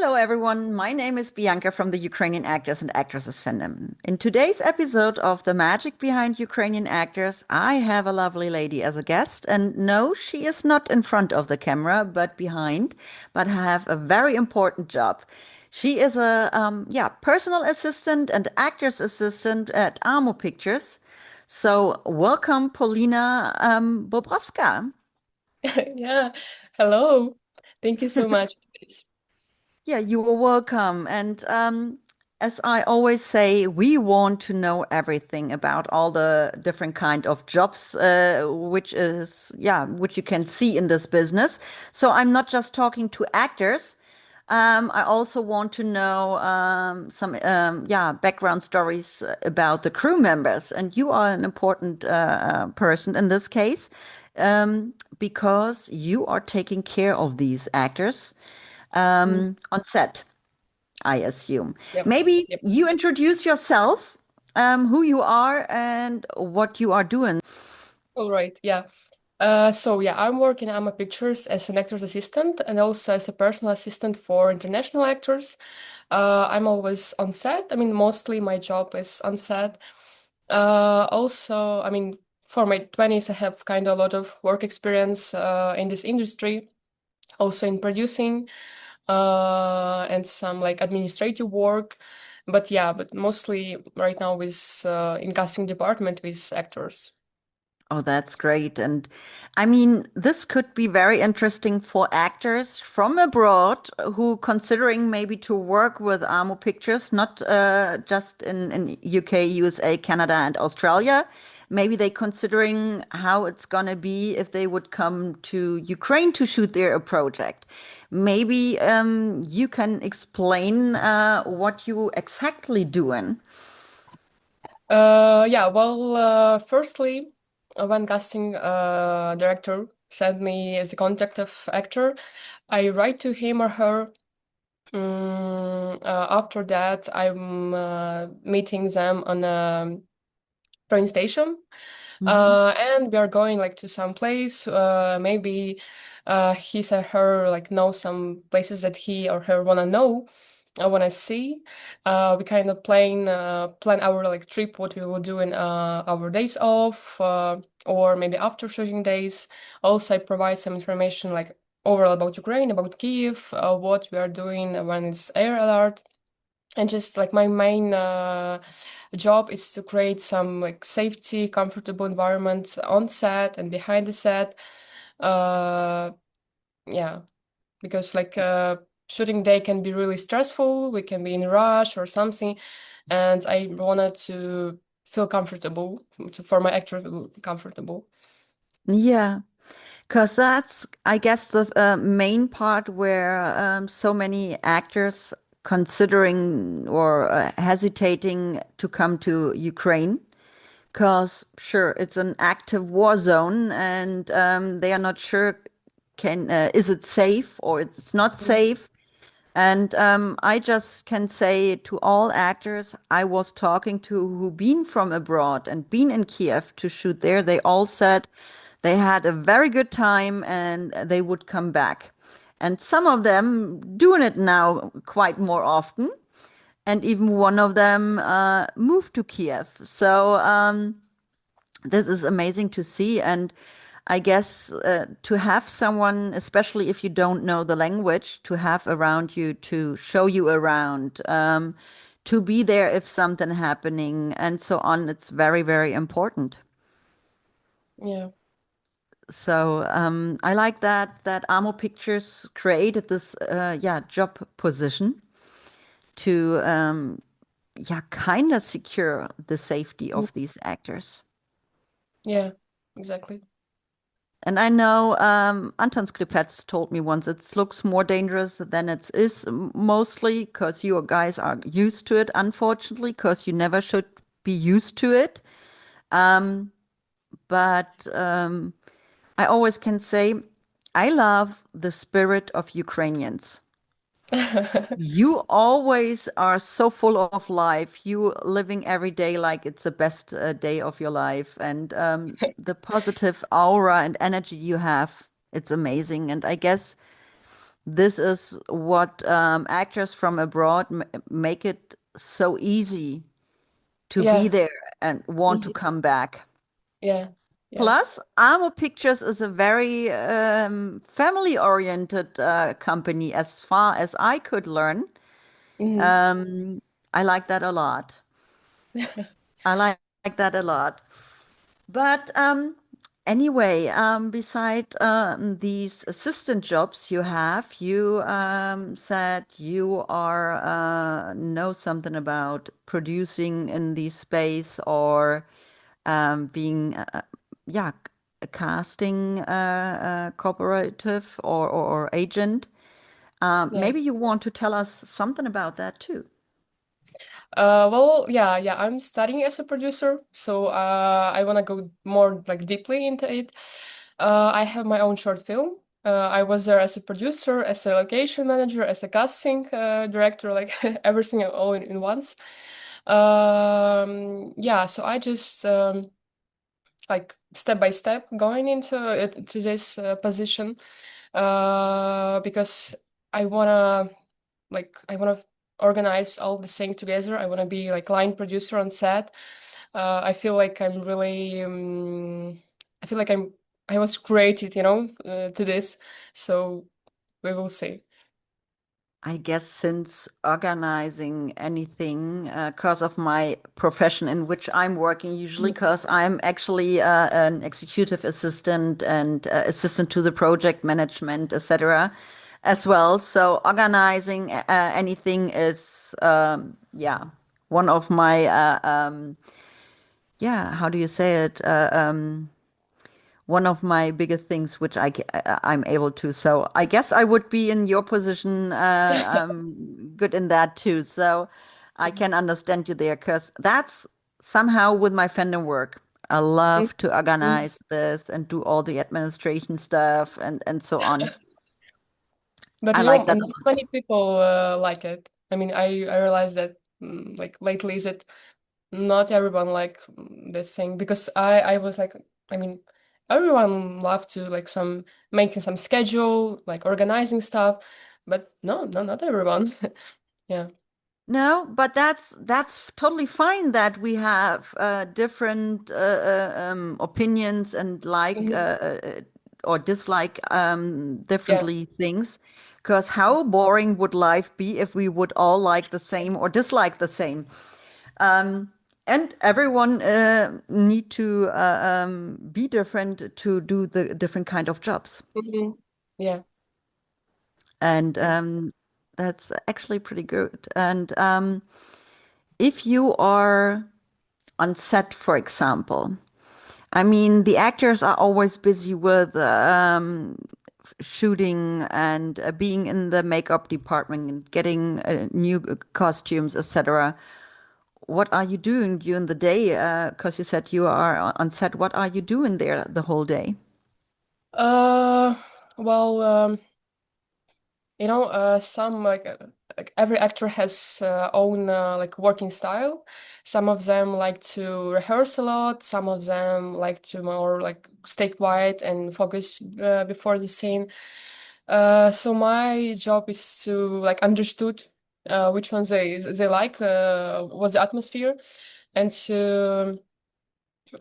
Hello, everyone. My name is Bianca from the Ukrainian Actors and Actresses fandom. In today's episode of The Magic Behind Ukrainian Actors, I have a lovely lady as a guest. And no, she is not in front of the camera, but behind, but have a very important job. She is a personal assistant and actor's assistant at AMO Pictures. So welcome, Polina Bobrovska. Yeah. Hello. Thank you so much. Yeah, you are welcome. And as I always say, we want to know everything about all the different kind of jobs, which you can see in this business. So I'm not just talking to actors. I also want to know background stories about the crew members. And you are an important person in this case, because you are taking care of these actors Mm, on set, I assume. Yep. Maybe Yep. you introduce yourself, who you are and what you are doing. All right. Yeah. I'm working at AMO Pictures as an actor's assistant and also as a personal assistant for international actors. I'm always on set. I mean, mostly my job is on set. For my 20s, I have kind of a lot of work experience in this industry, also in producing and some like administrative work. But mostly right now with in casting department with actors. Oh, that's great. And I mean, this could be very interesting for actors from abroad who considering maybe to work with AMO Pictures, not just in UK, USA, Canada, and Australia. Maybe they considering how it's gonna be if they would come to Ukraine to shoot their project. Maybe you can explain what you exactly doing. Firstly, when casting director sent me as a contact of actor, I write to him or her. After that, I'm meeting them on a train station, Mhm. and we are going like to some place. Maybe he or her like know some places that he or her wanna know. I wanna see. We kind of plan our like trip, what we will do in our days off, or maybe after shooting days. Also, I provide some information like overall about Ukraine, about Kyiv, what we are doing when it's air alert, and just like my main job is to create some like safety, comfortable environment on set and behind the set. Uh, yeah, because shooting day can be really stressful. We can be in a rush or something, and I wanted to feel comfortable for my actor to feel comfortable. Yeah. Because that's, I guess, the main part where so many actors considering or hesitating to come to Ukraine. Because, sure, it's an active war zone and they are not sure is it safe or it's not Mm. safe. And I just can say to all actors I was talking to who been from abroad and been in Kiev to shoot there, they all said they had a very good time and they would come back. And some of them doing it now quite more often. And even one of them moved to Kiev. So this is amazing to see. And I guess to have someone, especially if you don't know the language, to have around you to show you around, to be there if something happening and so on, it's very, very important. Yeah. So I like that AMO Pictures created this job position to kind of secure the safety Mm. of these actors. Yeah, exactly. And I know Anton Skripets told me once it looks more dangerous than it is, mostly because you guys are used to it, unfortunately, because you never should be used to it. Um, but I always can say I love the spirit of Ukrainians. You always are so full of life. You living every day like it's the best day of your life, and the positive aura and energy you have, it's amazing. And I guess, this is what actors from abroad m make it so easy to be Yeah. there and want to Mhm. come back. Yeah. Yeah. Plus, AMO Pictures is a very family-oriented company, as far as I could learn. Hmm. Um, I like that a lot. I like that a lot. But anyway, beside these assistant jobs you have, you said you are know something about producing in the space or being, yeah, a casting cooperative or agent. Yeah. Maybe you want to tell us something about that too. Well, yeah, I'm studying as a producer, so I want to go more like deeply into it. I have my own short film. I was there as a producer, as a location manager, as a casting director, like everything all in once. Yeah, so I just like step by step going into it to this position because I wanna I want to organize all the things together. I want to be like line producer on set. I feel like I'm really I feel like I was created, to this. So we will see. I guess since organizing anything, because of my profession in which I'm working, usually Mhm. because I'm actually an executive assistant and assistant to the project management, etc., as well. So organizing anything is, yeah, one of my, yeah, how do you say it? One of my biggest things which I'm able to. So I guess I would be in your position, good in that too. So I can understand you there because that's somehow with my fandom work. I love to Mhm. organize this and do all the administration stuff and so on. But I like that a not lot. many people like it. I mean, I realized that like lately is it not everyone like this thing because I was like I mean everyone loved to like some making some schedule like organizing stuff but no not everyone. Yeah. No, but that's totally fine that we have different opinions and like Mhm. or dislike Yeah. differently things. Because how boring would life be if we would all like the same or dislike the same? Um, and everyone need to be different to do the different kind of jobs. Mhm. Yeah. And that's actually pretty good. And if you are on set, for example, I mean, the actors are always busy with shooting and being in the makeup department and getting new costumes, etc. What are you doing during the day? Because you said you are on set. What are you doing there the whole day? uh well some like every actor has own like working style. Some of them like to rehearse a lot. Some of them like to more like stay quiet and focus before the scene. So my job is to like understood which ones they like, what's the atmosphere, and to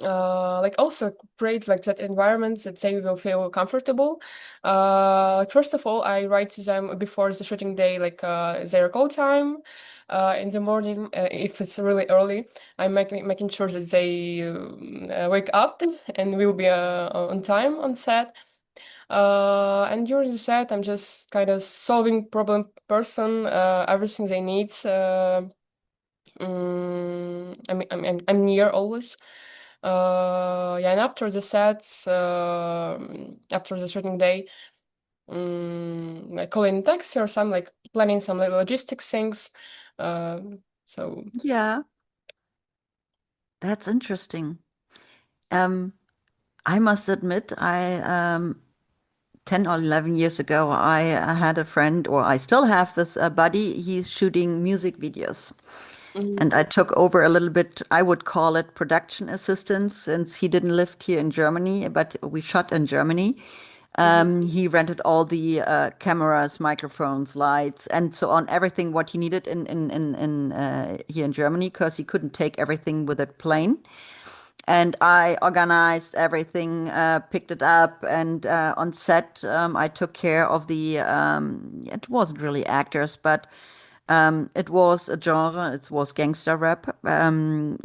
like also create like that environment that they will feel comfortable. Like first of all, I write to them before the shooting day, like their call time. In the morning, if it's really early, I'm making sure that they wake up and will be on time on set. And during the set, I'm just kind of solving problem person, everything they need. I'm near always. Yeah, and after the sets, after the shooting day, like calling taxi or some like planning some like logistics things. So Yeah, that's interesting. Um, I must admit, I 10 or 11 years ago, I had a friend, or I still have this buddy. He's shooting music videos. mhm. And I took over a little bit, I would call it production assistance, since he didn't live here in Germany, but we shot in Germany. Mm-hmm. He rented all the cameras, microphones, lights, and so on, everything what he needed in here in Germany, because he couldn't take everything with a plane. And I organized everything, picked it up, and on set, I took care of the. It wasn't really actors, but it was a genre. It was gangster rap.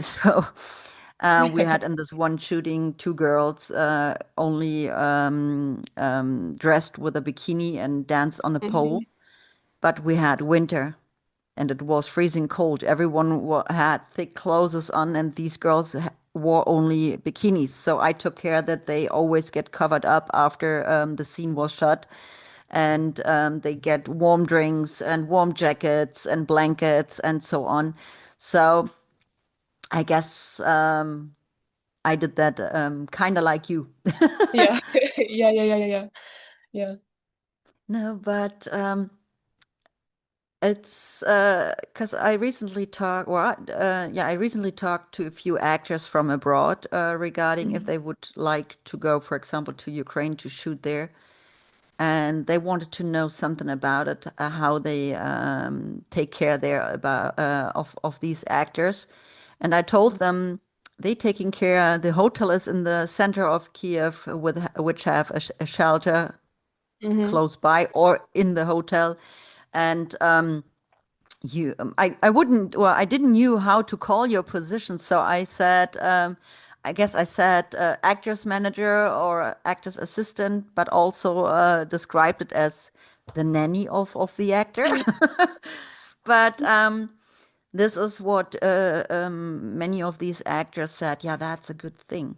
So we had in this one shooting two girls only dressed with a bikini and dance on the pole. Mm-hmm. But we had winter and it was freezing cold. Everyone had thick clothes on, and these girls wore only bikinis. So I took care that they always get covered up after the scene was shot. And they get warm drinks and warm jackets and blankets and so on. So I guess I did that kind of like you. Yeah. Yeah, yeah, yeah, yeah, yeah. Yeah. No, but it's because I recently talked, yeah, I recently talked to a few actors from abroad regarding if Mm-hmm. they would like to go, for example, to Ukraine to shoot there. And they wanted to know something about it, how they take care there about of these actors. And I told them they taking care. The hotel is in the center of Kiev, with which have a shelter Mm-hmm. close by or in the hotel. And I wouldn't, well, I didn't knew how to call your position, so I said, I guess I said actor's manager or actor's assistant, but also described it as the nanny of the actor. But this is what many of these actors said. Yeah, that's a good thing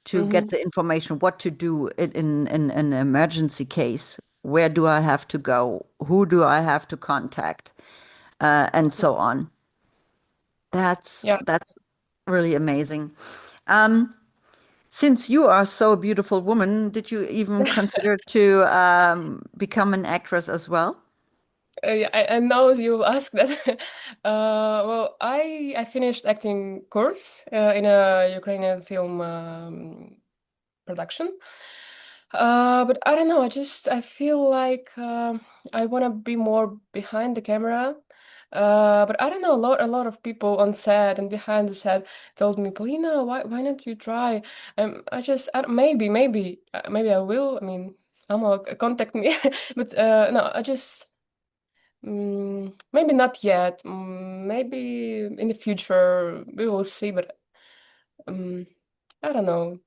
to get Mm-hmm. the information, what to do in an emergency case. Where do I have to go? Who do I have to contact? And so on. Yeah. That's really amazing. Um, since you are so a beautiful woman, did you even consider to become an actress as well? Yeah, I know you asked that. Well, I finished acting course in a Ukrainian film production. But I don't know. I feel like I want to be more behind the camera. But I don't know. A lot of people on set and behind the set told me, Polina, why not you try? Maybe I will. I mean, Amo contact me. But no, maybe not yet. Maybe in the future we will see. But um, I don't know.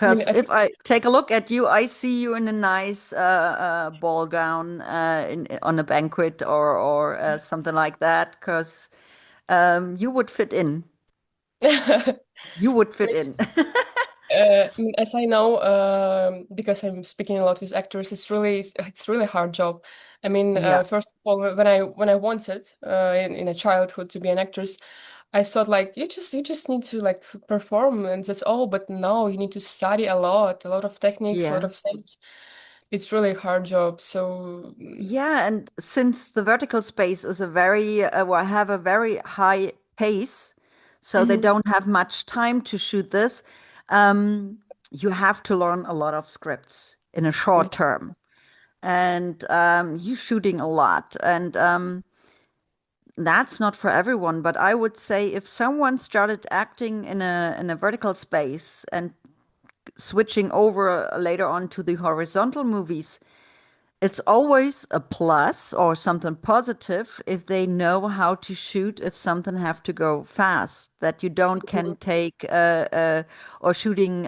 I mean, Because I if think. I take a look at you, I see you in a nice ball gown on a banquet or something like that. Because you would fit in. You would fit in. I mean, as I know, because I'm speaking a lot with actors, it's really hard job. I mean, Yeah. first of all, when I wanted in a childhood to be an actress, I thought like you just need to like perform and that's all. But no, you need to study a lot of techniques, a lot Yeah. of things. It's really hard job. So Yeah, and since the vertical space is a very, well, have a very high pace, so they mhm, don't have much time to shoot this, um, you have to learn a lot of scripts in a short term. And you shooting a lot. And that's not for everyone, but I would say if someone started acting in a vertical space and switching over later on to the horizontal movies, it's always a plus or something positive if they know how to shoot if something have to go fast, that you don't can take or shooting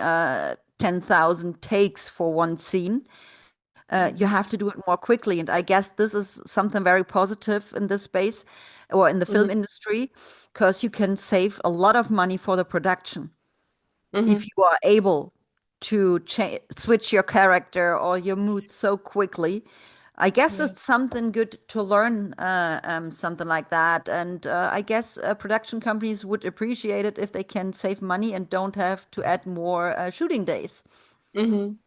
10,000 takes for one scene. You mhm, have to do it more quickly. And I guess this is something very positive in this space or in the film mhm, industry, because you can save a lot of money for the production if mhm, you are able to switch your character or your mood so quickly. I guess yeah. it's something good to learn, something like that. And I guess production companies would appreciate it if they can save money and don't have to add more shooting days. Mhm.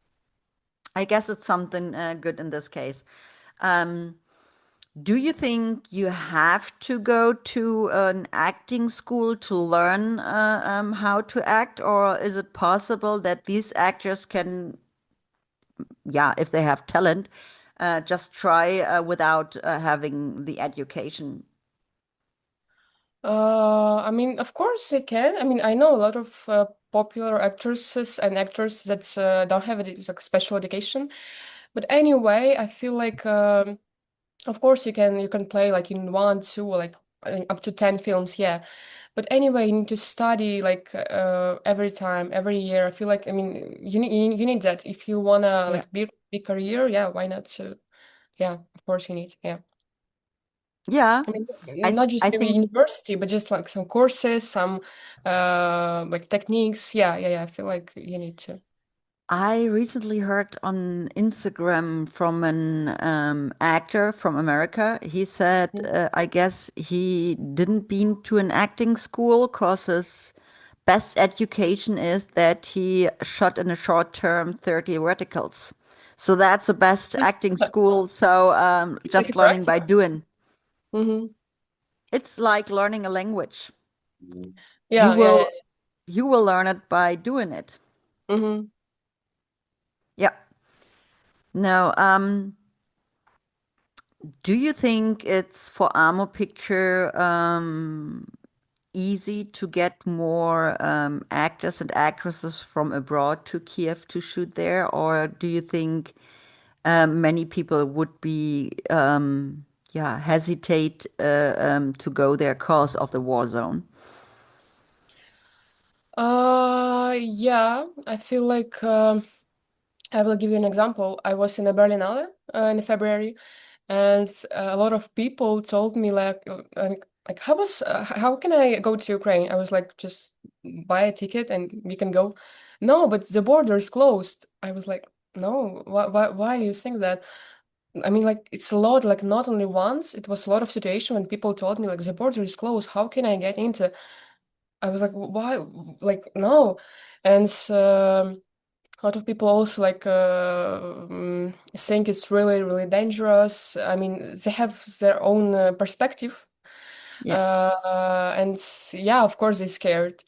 I guess it's something good in this case. Um, do you think you have to go to an acting school to learn how to act, or is it possible that these actors can yeah, if they have talent, just try without having the education. I mean, of course they can. I mean, I know a lot of popular actresses and actors that don't have like special education. But anyway, I feel like of course you can play like in one, two, or like up to 10 films, yeah. But anyway, you need to study like every time, every year. I feel like I mean you need that if you wanna Yeah. like big career, yeah, why not? So yeah, of course you need, yeah. Yeah, I mean, I not just I maybe think university, but just like some courses, some like techniques. Yeah, yeah, yeah. I feel like you need to. I recently heard on Instagram from an actor from America. He said, Mhm. I guess he didn't been to an acting school because his best education is that he shot in a short term 30 verticals. So that's the best acting school. So It's like a just learning by practical. doing. Hmm. It's like learning a language. You Yeah, yeah, will you will learn it by doing it. yeah. Hmm. Yeah. No, do you think it's for AMO Picture easy to get more actors and actresses from abroad to Kiev to shoot there, or do you think many people would be yeah, hesitate to go there because of the war zone? Yeah. I feel like I will give you an example. I was in a Berlinale in February, and a lot of people told me like how can I go to Ukraine? I was like, just buy a ticket and we can go. No, but the border is closed. I was like, no, why you think that? I mean, like it's a lot. Like not only once, it was a lot of situation when people told me like the border is closed. How can I get into? I was like, why? Like no, and. A lot of people also like think it's really, really dangerous. I mean, they have their own perspective, Yeah. and yeah, of course, they're scared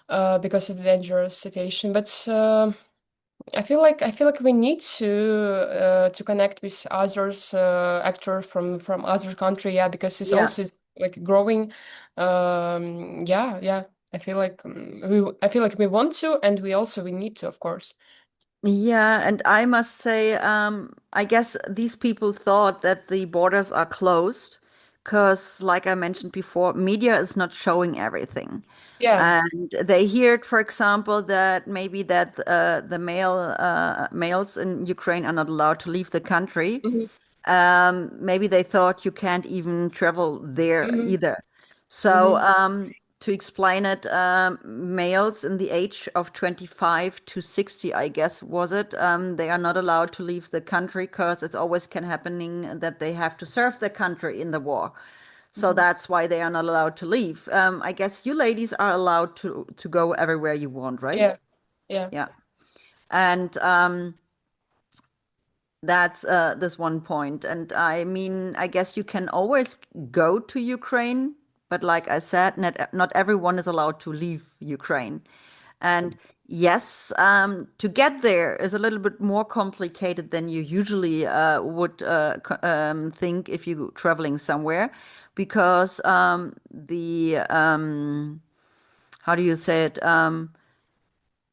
because of the dangerous situation. But I feel like we need to connect with others actor from other country, yeah, because it's Yeah. also like growing. Yeah, yeah. I feel like we want to, and we need to, of course. Yeah, and I must say, I guess these people thought that the borders are closed because, like I mentioned before, media is not showing everything. Yeah. And they heard, for example, that maybe that the males in Ukraine are not allowed to leave the country. Mhm. Maybe they thought you can't even travel there Mhm. either. So, Mhm. to explain it, males in the age of 25 to 60, I guess, was it? They are not allowed to leave the country because it's always can happening that they have to serve the country in the war. So Mhm. that's why they are not allowed to leave. I guess you ladies are allowed to go everywhere you want, right? Yeah. Yeah. Yeah. And that's this one point. And I mean, I guess you can always go to Ukraine, but like I said, not everyone is allowed to leave Ukraine. And yes, to get there is a little bit more complicated than you usually would think if you're traveling somewhere, because how do you say it?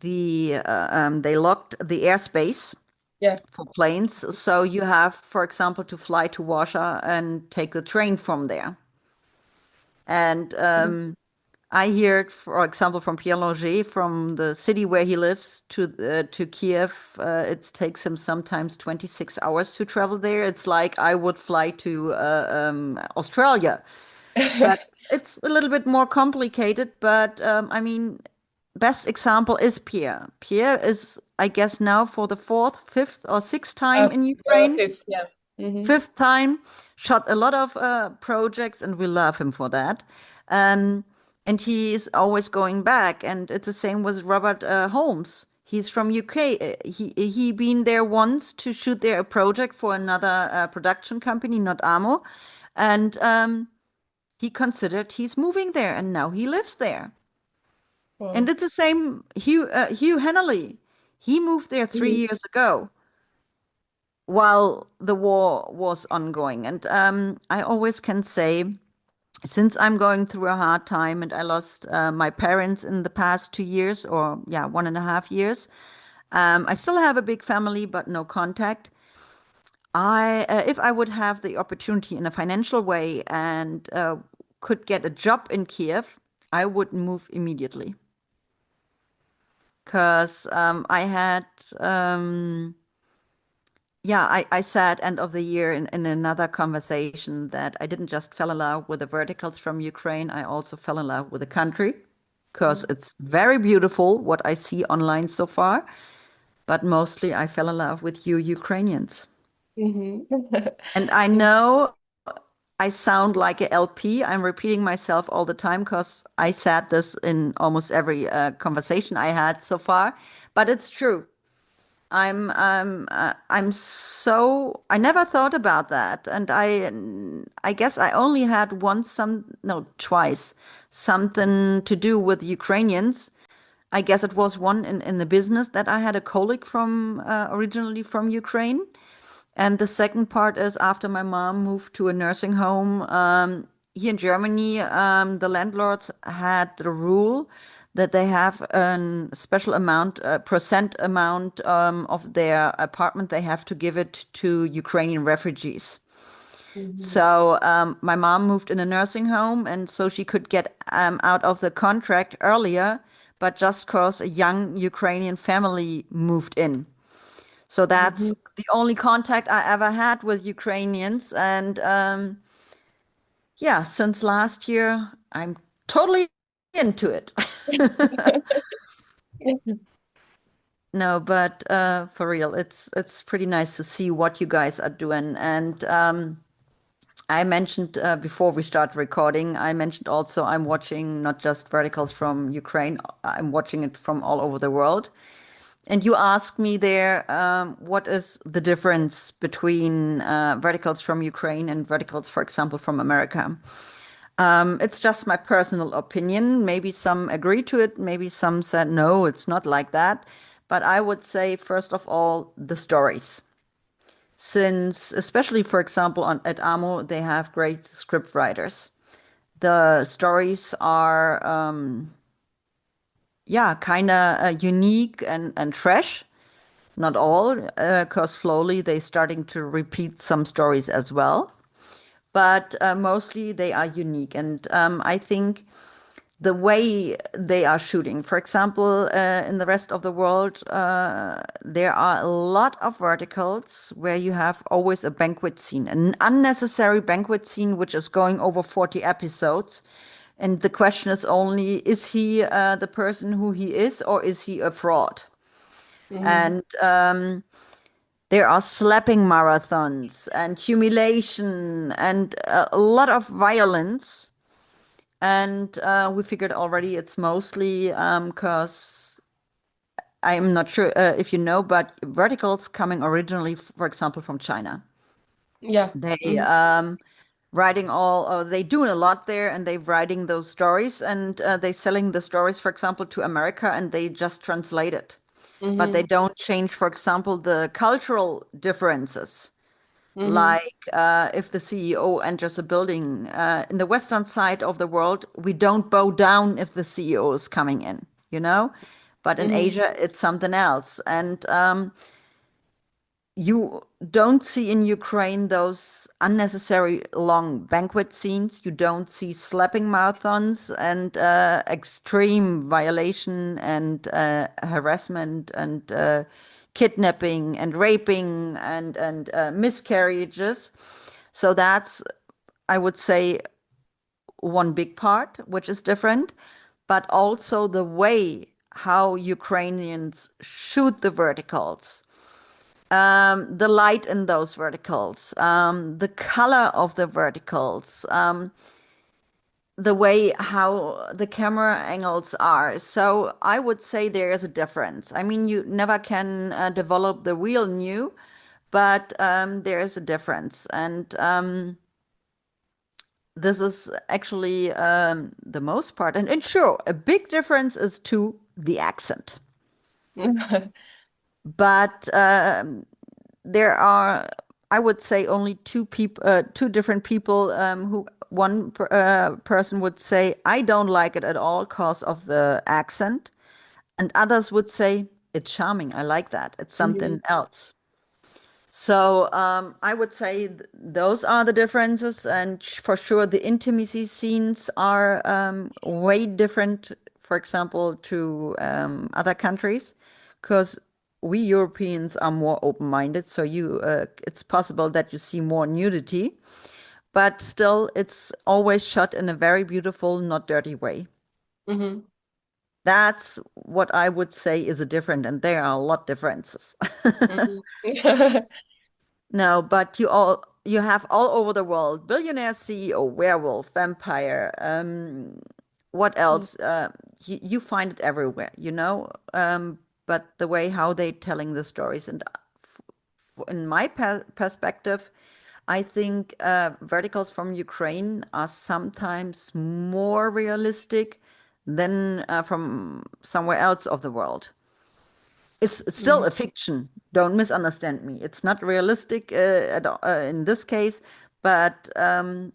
They locked the airspace Yeah. for planes. So you have, for example, to fly to Warsaw and take the train from there. And Mhm. I heard, for example, from Pierre Longer, from the city where he lives to Kiev, it takes him sometimes 26 hours to travel there. It's like I would fly to Australia, but it's a little bit more complicated. But I mean, best example is Pierre. Pierre is, I guess, now for the fourth, fifth, or sixth time in Ukraine. Fifth, yeah. Hmm. Fifth time, shot a lot of projects, and we love him for that. Um, and he is always going back. And it's the same with Robert Holmes. He's from UK. He been there once to shoot there a project for another production company, not AMO, and he considered he's moving there, and now he lives there. And Wow. it's the same Hugh Hennelly. He moved there three Mhm. years ago. while the war was ongoing. And I always can say, since I'm going through a hard time and I lost my parents in the past 2 years, or yeah, 1.5 years, I still have a big family, but no contact. If I would have the opportunity in a financial way and could get a job in Kiev, I would move immediately. Because I had, yeah, I said end of the year in another conversation that I didn't just fell in love with the verticals from Ukraine, I also fell in love with the country because it's very beautiful what I see online so far. But mostly I fell in love with you Ukrainians. Mhm. And I know I sound like a LP. I'm repeating myself all the time because I said this in almost every conversation I had so far, but it's true. I'm so I never thought about that, and I guess I only had once some no twice something to do with Ukrainians. I guess it was one in the business that I had a colleague from originally from Ukraine. And the second part is after my mom moved to a nursing home here in Germany, the landlords had the rule that they have a special amount, percent amount of their apartment, they have to give it to Ukrainian refugees. Mhm. So my mom moved in a nursing home, and so she could get out of the contract earlier, but just because a young Ukrainian family moved in. So that's Mhm. the only contact I ever had with Ukrainians. And yeah, since last year, I'm totally into it. No, but for real, it's pretty nice to see what you guys are doing. And I mentioned before we start recording, I mentioned also I'm watching not just verticals from Ukraine, I'm watching it from all over the world. And you asked me there, what is the difference between verticals from Ukraine and verticals, for example, from America? It's just my personal opinion. Maybe some agree to it. Maybe some said, no, it's not like that. But I would say, first of all, the stories. Since, especially, for example, at AMO, they have great script writers. The stories are, yeah, kind of unique and fresh. Not all, because slowly they're starting to repeat some stories as well. But mostly they are unique. And I think the way they are shooting, for example, in the rest of the world, there are a lot of verticals where you have always a banquet scene, an unnecessary banquet scene, which is going over 40 episodes. And the question is he the person who he is, or is he a fraud? Mhm. And there are slapping marathons and humiliation and a lot of violence. And we figured already it's mostly because I'm not sure if you know, but verticals coming originally, for example, from China. Yeah. They Mhm. writing they doing a lot there, and they writing those stories, and they selling the stories, for example, to America, and they just translate it. But they Mhm. don't change, for example, the cultural differences. Mhm. Like if the CEO enters a building in the Western side of the world, we don't bow down if the CEO is coming in, you know? But in Mhm. Asia, it's something else. And you don't see in Ukraine those unnecessary long banquet scenes. You don't see slapping marathons and extreme violation and harassment and kidnapping and raping and miscarriages. So that's, I would say, one big part, which is different, but also the way how Ukrainians shoot the verticals, the light in those verticals, the color of the verticals, the way how the camera angles are. So I would say there is a difference. I mean, you never can develop the real new, but there is a difference. And this is actually the most part. And sure, a big difference is to the accent. But there are, I would say, only two different people who one person would say, I don't like it at all because of the accent, and others would say, it's charming. I like that. It's Mhm. something else. So I would say those are the differences, and for sure the intimacy scenes are way different, for example, to other countries, because we Europeans are more open-minded. So it's possible that you see more nudity, but still, it's always shot in a very beautiful, not dirty way. Mhm. That's what I would say is a different, and there are a lot differences. Mhm. No, but you have all over the world billionaire CEO, werewolf, vampire. What else? You find it everywhere, you know. But the way how they telling the stories, and in my perspective, I think verticals from Ukraine are sometimes more realistic than from somewhere else of the world. It's still Mhm. a fiction. Don't misunderstand me. It's not realistic in this case, but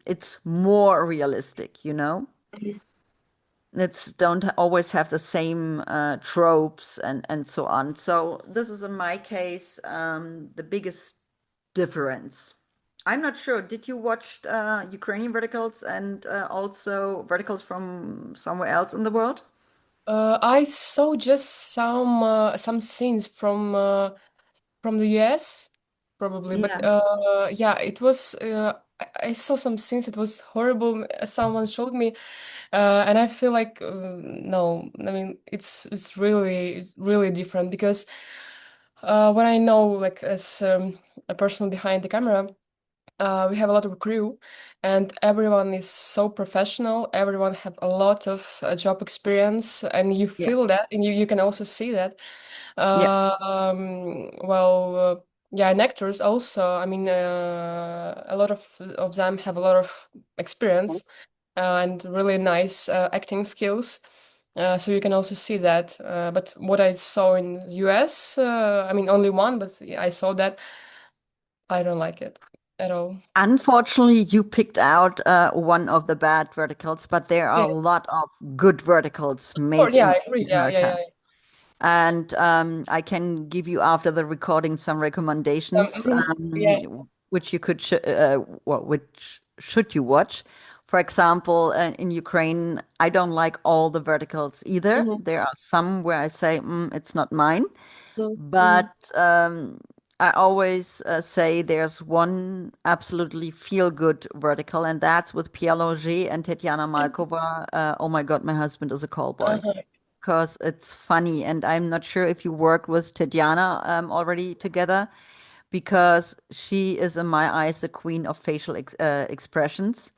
it's more realistic, you know? Mhm. It's don't always have the same tropes and so on. So this is in my case the biggest difference. I'm not sure. Did you watch Ukrainian verticals and also verticals from somewhere else in the world? I saw just some scenes from the US, probably, but Yeah. yeah, it was. I saw some scenes. It was horrible. Someone showed me, and I feel like no. I mean, it's really different because what I know, like as a person behind the camera. We have a lot of crew, and everyone is so professional. Everyone have a lot of job experience, and you Yeah. feel that, and you can also see that. Yeah. Well, yeah, and actors also. I mean, a lot of them have a lot of experience and really nice acting skills. So you can also see that. But what I saw in US, I mean, only one, but I saw that. I don't like it at all. Unfortunately, you picked out one of the bad verticals, but there are Yeah. a lot of good verticals Or made yeah, I in agree. Yeah, yeah, America. yeah. And I can give you after the recording some recommendations, Mhm. Yeah. which you could, well, which should you watch. For example, in Ukraine, I don't like all the verticals either. Mhm. There are some where I say, it's not mine. Mhm. Mhm. But I always say there's one absolutely feel-good vertical, and that's with Pierre Loger and Tetiana Malkova. Oh my God, my husband is a callboy. Uh-huh. Because it's funny, and I'm not sure if you worked with Tetiana already together, because she is, in my eyes, the queen of facial expressions.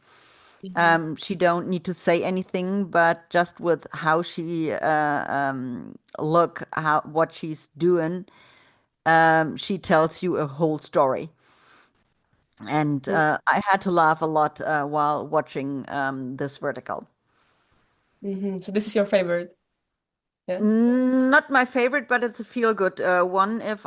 Mhm. She don't need to say anything, but just with how she look, how what she's doing, she tells you a whole story. And I had to laugh a lot while watching this vertical. Mhm. So this is your favorite, yeah? Not my favorite, but it's a feel-good one if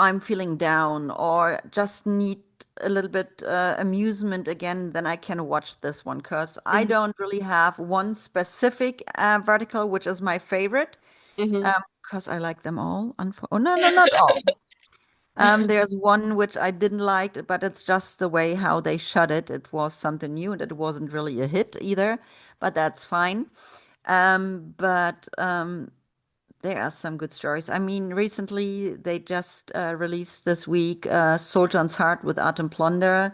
I'm feeling down or just need a little bit amusement again, then I can watch this one because I Mhm. don't really have one specific vertical which is my favorite Mhm. because I like them all. Oh, no, no, not all. There's one which I didn't like, but it's just the way how they shot it. It was something new and it wasn't really a hit either, but that's fine. But there are some good stories. I mean, recently they just released this week Sultan's Heart with Artem Plunder,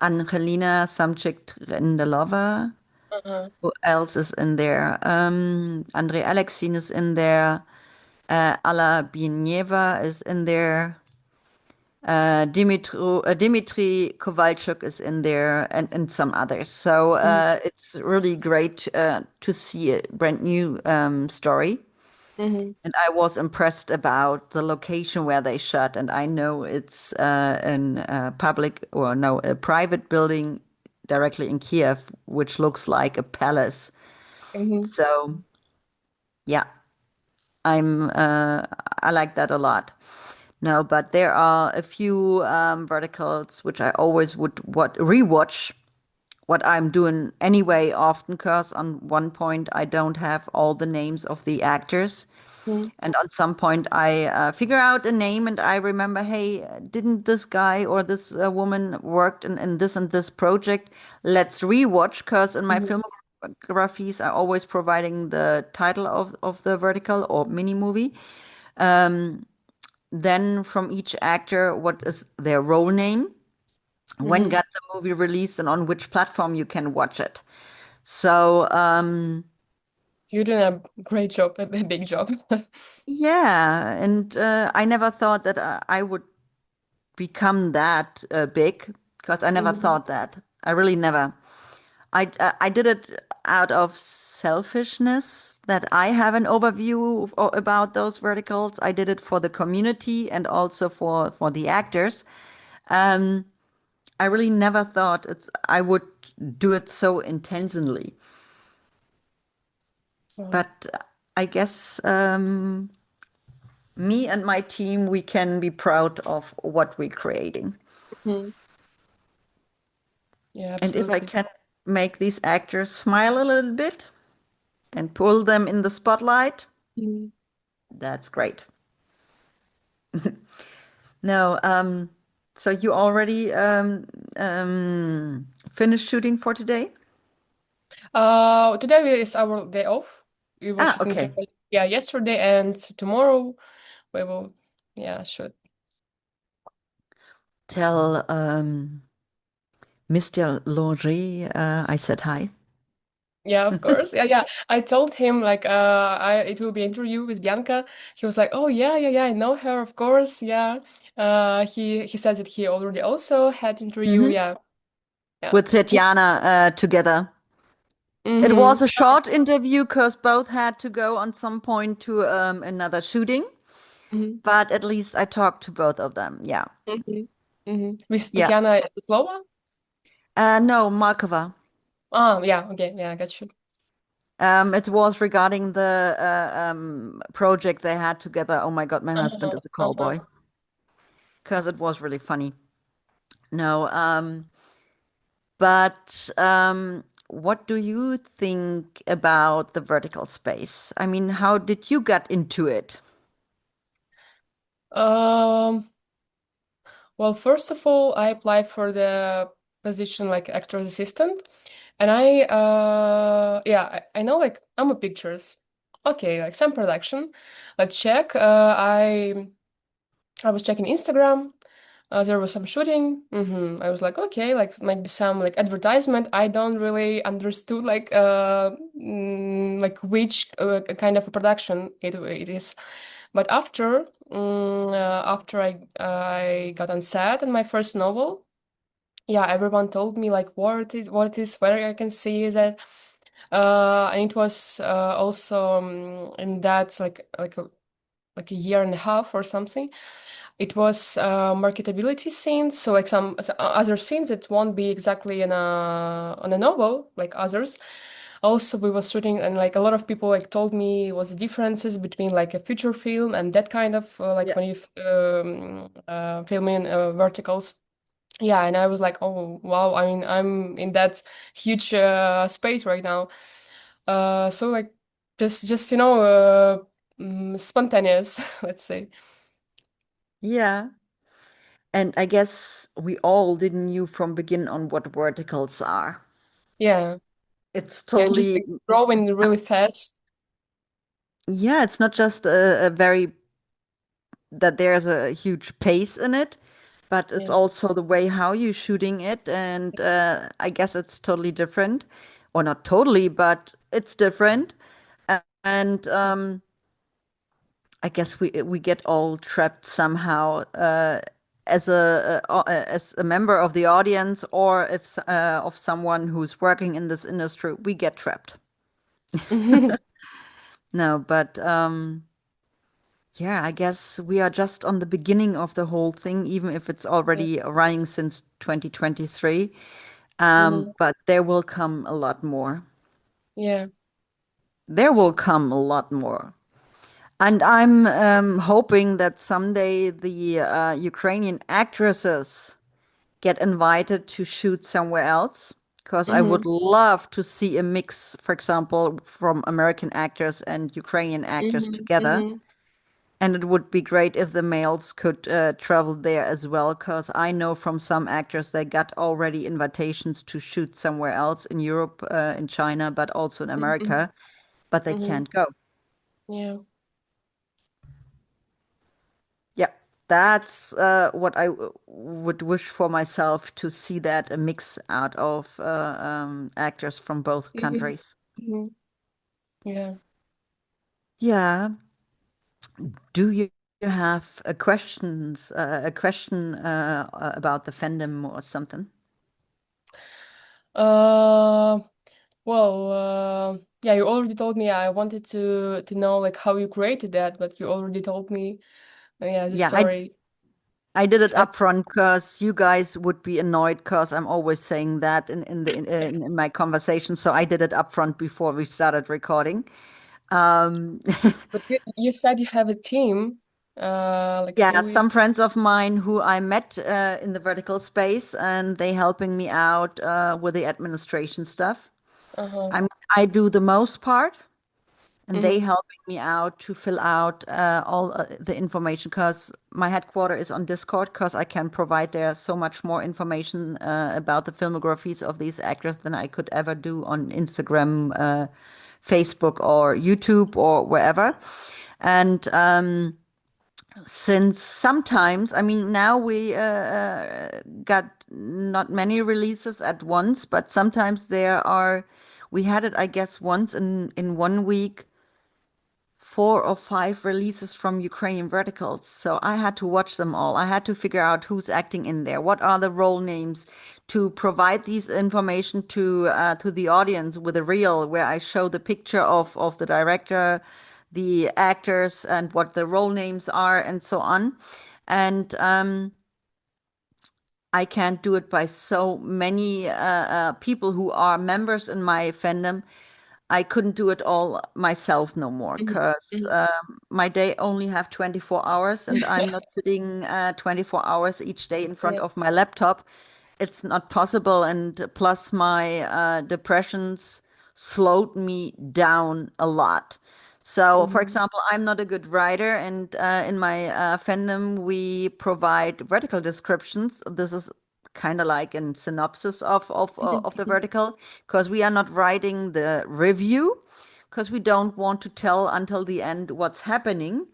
Angelina Samcik-Trendalova. Uh-huh. Who else is in there? Andrei Alexin is in there. Alla Bieneva is in there. Dimitri Kovalchuk is in there, and some others. So Mhm. it's really great to see a brand new story. Mhm. And I was impressed about the location where they shot. And I know it's in a public or no, a private building directly in Kiev, which looks like a palace. Mhm. So yeah, I'm I like that a lot. No, but there are a few verticals which I always would what rewatch what I'm doing anyway often because on one point I don't have all the names of the actors. Mm, And on some point I figure out a name and I remember, hey, didn't this guy or this woman worked in this and this project? Let's rewatch because in my mhm, filmographies I'm always providing the title of the vertical or mini movie. Then from each actor, what is their role name? When mhm. got the movie released and on which platform you can watch it. So, You're doing a great job, a big job. yeah, and I never thought that I would become that big because I never Mhm, thought that. I really never. I did it out of selfishness that I have an overview about those verticals. I did it for the community and also for the actors. Um, I really never thought I would do it so intensely. wow. But I guess me and my team, we can be proud of what we're creating. Mhm. Yeah, And if I absolutely. can make these actors smile a little bit and pull them in the spotlight, Mhm. that's great. No, so you already finished shooting for today? Today is our day off. We were Ah, shooting okay. yeah, yesterday and tomorrow we will, yeah, shoot. Tell Mr. Laundry I said hi. Yeah, of course. Yeah, yeah. I told him like it will be interview with Bianca. He was like, "Oh yeah, yeah, yeah, I know her, of course." Yeah. He said that he already also had interview. Hmm. Yeah. Yeah. With Tatiana together. It was Mm-hmm. a short interview because both had to go on some point to another shooting, Mm-hmm. but at least I talked to both of them. Yeah. Mm-hmm. Mm-hmm. With Yeah. Tatiana Slova? No, Markova. Oh, yeah, okay, yeah, I got you. It was regarding the project they had together. Oh my God, my husband Uh-huh. is a Uh-huh. cowboy because it was really funny. No, but what do you think about the vertical space? I mean, how did you get into it? Um, well, first of all, I applied for the position like actor's assistant, and I know like AMO Pictures. Okay, like some production. Let's check. I was checking Instagram. There was some shooting. I was like, okay, like maybe some like advertisement. I don't really understood like which kind of a production it is. But after I got on set in my first novel, yeah, everyone told me like what it is, where I can see that. And it was also in that like a year and a half or something. It was marketability scenes, so like some other scenes that won't be exactly in a on a novel like others. Also, we was shooting, and like a lot of people like told me was the differences between like a feature film and that kind of like Yeah. when you film in verticals. Yeah, and I was like, oh wow, I mean, I'm in that huge space right now. So like just spontaneous, let's say. Yeah. And I guess we all didn't knew from begin on what verticals are. Yeah. It's Yeah, just totally, like growing really fast. yeah, it's not just a very, that there's a huge pace in it, but it's Yeah. also the way how you're shooting it. And I guess it's totally different. Or not totally, but it's different. And I guess we get all trapped somehow as a member of the audience or if of someone who's working in this industry, we get trapped. No, but yeah, I guess we are just on the beginning of the whole thing, even if it's Yeah. already running since 2023. Mhm. But there will come a lot more. Yeah. There will come a lot more. And I'm hoping that someday the Ukrainian actresses get invited to shoot somewhere else, because I would Mm-hmm. love to see a mix, for example, from American actors and Ukrainian actors Mm-hmm. together. Mm-hmm. And it would be great if the males could travel there as well, because I know from some actors they got already invitations to shoot somewhere else in Europe, in China, but also in Mm-hmm. America, but they Mm-hmm. can't go. Yeah. Yeah, that's what I would wish for myself, to see that a mix out of actors from both Mm-hmm. countries. Mm-hmm. Yeah. Yeah. Do you have a question about the fandom or something? Uh, well, yeah, you already told me. I wanted to know like how you created that, but you already told me, yeah, the Yeah, story. I did it Uh, upfront because you guys would be annoyed, because I'm always saying that in my conversation. So I did it upfront before we started recording. Um, but you said you have a team. Like Yeah, who you? some friends of mine who I met in the vertical space, and they helping me out with the administration stuff. Uh-huh. I mean, I do the most part, and they Mm-hmm. helping me out to fill out all the information, because my headquarter is on Discord, because I can provide there so much more information about the filmographies of these actors than I could ever do on Instagram, Facebook, or YouTube, or wherever. And since sometimes, I mean, now we got not many releases at once, but sometimes we had it, I guess, once in 1 week, 4 or 5 releases from Ukrainian verticals. So I had to watch them all. I had to figure out who's acting in there, what are the role names, to provide these information to the audience with a reel where I show the picture of the director, the actors, and what the role names are, and so on. And I can't do it by so many people who are members in my fandom. I couldn't do it all myself no more, because Mm-hmm. my day only have 24 hours, and I'm not sitting 24 hours each day in front Yeah. of my laptop. It's not possible. And plus, my depressions slowed me down a lot. So, for Mm-hmm. example, I'm not a good writer, and in my fandom, we provide vertical descriptions. This is kind of like a synopsis of the vertical, because we are not writing the review, because we don't want to tell until the end what's happening.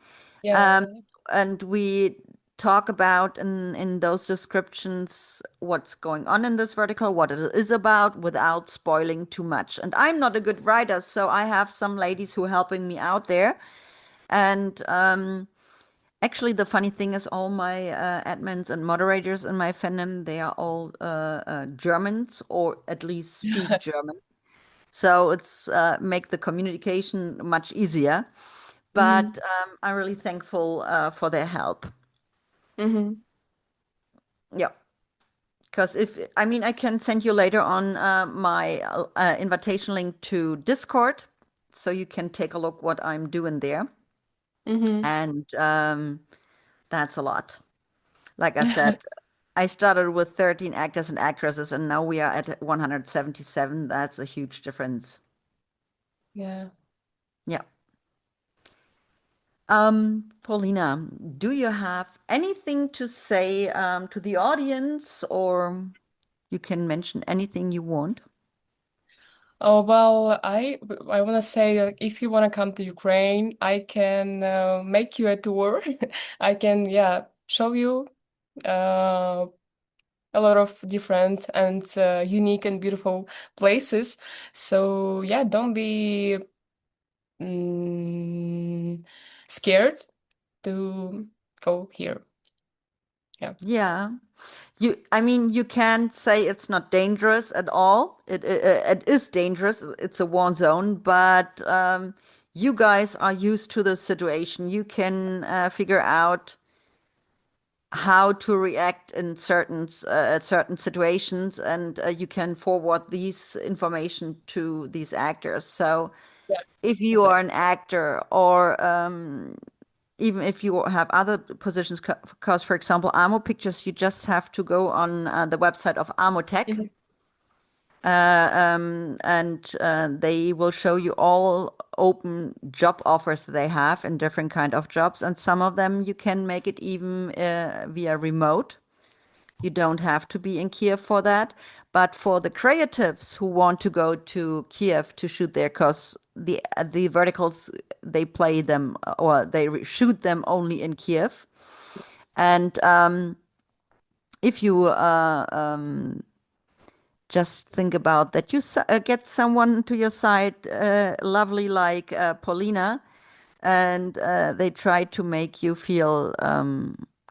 Yeah. Um, Yeah. and we talk about in those descriptions what's going on in this vertical, what it is about, without spoiling too much. And I'm not a good writer, so I have some ladies who are helping me out there. And actually, the funny thing is, all my admins and moderators in my fandom, they are all Germans, or at least speak German. So it's make the communication much easier. But Mm-hmm. I'm really thankful for their help. Mm-hmm. Yeah, because if I mean, I can send you later on my invitation link to Discord, so you can take a look what I'm doing there, Mm-hmm. and that's a lot. Like I said, I started with 13 actors and actresses, and now we are at 177. That's a huge difference. Yeah. Yeah. Paulina, do you have anything to say to the audience, or you can mention anything you want? Oh, well, I want to say that if you want to come to Ukraine, I can make you a tour. I can, yeah, show you uh, a lot of different and unique and beautiful places. So, yeah, don't be mm, scared to go here. Yeah. Yeah. I mean, you can't say it's not dangerous at all. It is dangerous. It's a war zone, but you guys are used to the situation. You can figure out how to react in certain situations, and you can forward these information to these actors. So Yeah, if you are exactly. an actor or even if you have other positions, because for example, AMO Pictures, you just have to go on the website of AMO Tech, Mhm. and they will show you all open job offers they have in different kind of jobs, and some of them you can make it even via remote. You don't have to be in Kiev for that. But for the creatives who want to go to Kiev to shoot there, because the verticals they play them or they shoot them only in Kiev. And if you just think about that, you get someone to your side, lovely like Polina, and they try to make you feel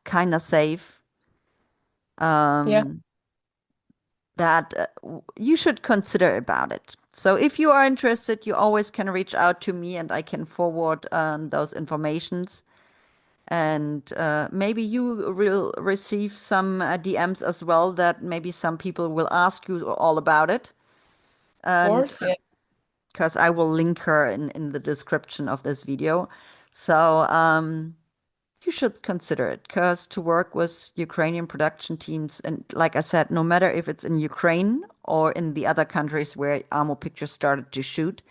kind of safe. Yeah, That you should consider about it. So if you are interested, you always can reach out to me and I can forward those informations. And maybe you will receive some DMs as well that maybe some people will ask you all about it. of And course. Yeah. because I will link her in the description of this video. So you should consider it because to work with Ukrainian production teams, and like I said, no matter if it's in Ukraine or in the other countries where AMO Pictures started to shoot,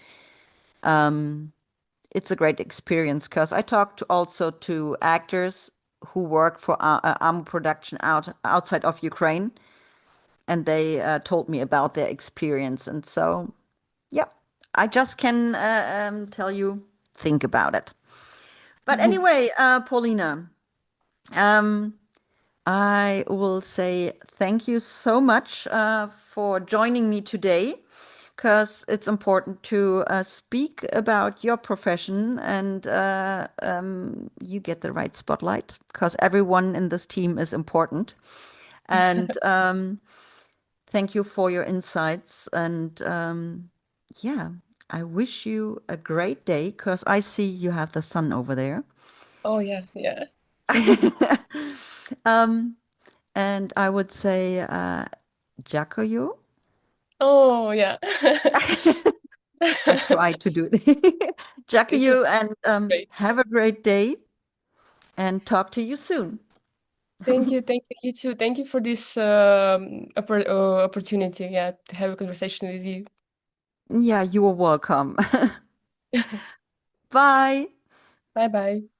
it's a great experience because I talked also to actors who work for AMO production outside of Ukraine, and they told me about their experience. And so, yeah, I just can tell you, think about it. But anyway, Paulina, um, I will say thank you so much for joining me today because it's important to speak about your profession and you get the right spotlight because everyone in this team is important. And thank you for your insights. And yeah, I wish you a great day because I see you have the sun over there. Oh yeah, yeah. Um, and I would say, Jacoyo. Oh yeah. I tried to do it. This is Jacoyo, and great. have a great day and talk to you soon. Thank you, thank you. You too. Thank you for this opportunity, yeah, to have a conversation with you. Yeah, you are welcome. Bye. Bye bye.